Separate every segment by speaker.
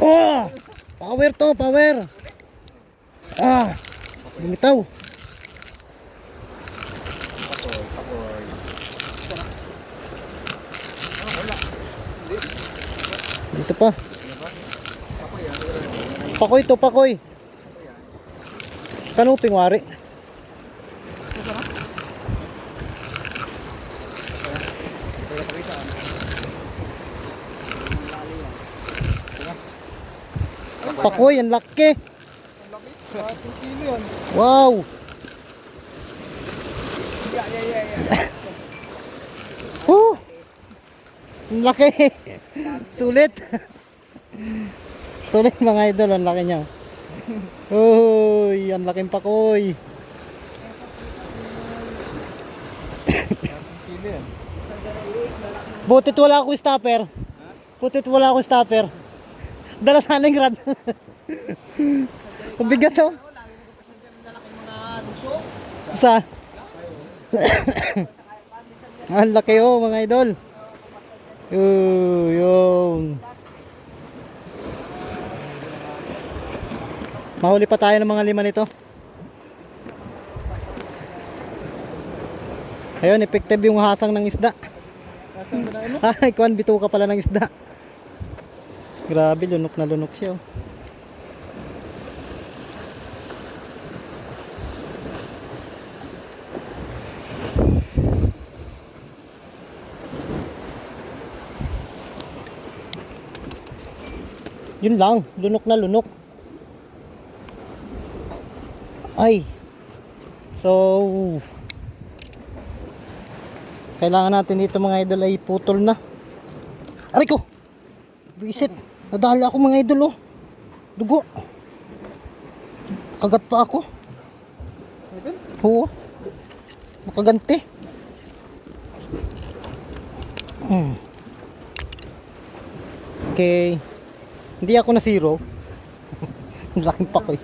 Speaker 1: Oh! Power to, power. Ah! Bumitaw. Dito pa. Pakoy to, pakoy. Kanuping wari. Pakoy, ang laki. Wow. Ang laki. Sulit. Sulit mga idol, ang laki niya. Uy, ang laking pakoy. Butit wala akong stopper. Butit wala akong stopper. Dala sana yung rad. Kung bigat to. Saan? Ang laki oh mga idol. Yung. Mahuli pa tayo ng mga 5 nito. Ayun, effective yung hasang ng isda. Ay, kuwan, bituka pala ng isda. Grabe, lunok na lunok siya. Oh. Yun lang, lunok na lunok. Ay. So kailangan natin dito mga idol ay putol na. Aray ko. Bisit. Nadala ako mga idol oh. Dugo. Kagat pa ako. Oo. Nakaganti. Okay. Hindi ako na zero. Ang laking pakoy.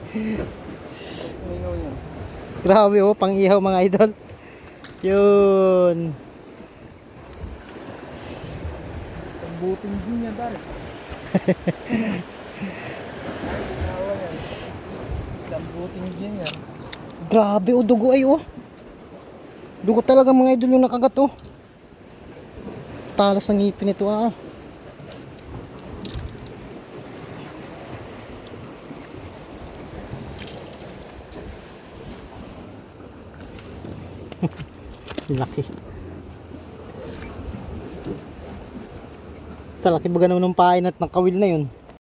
Speaker 1: Grabe oh, pang ihaw mga idol. Yun.
Speaker 2: Buting din yan dahil. Buting din yan.
Speaker 1: Grabe oh, dugo ay oh. Dugo talaga mga idol yung nakagat oh. Talas ng ngipin ito ah. Laki. Sa laki baga naman ng pain at ng kawil na yun.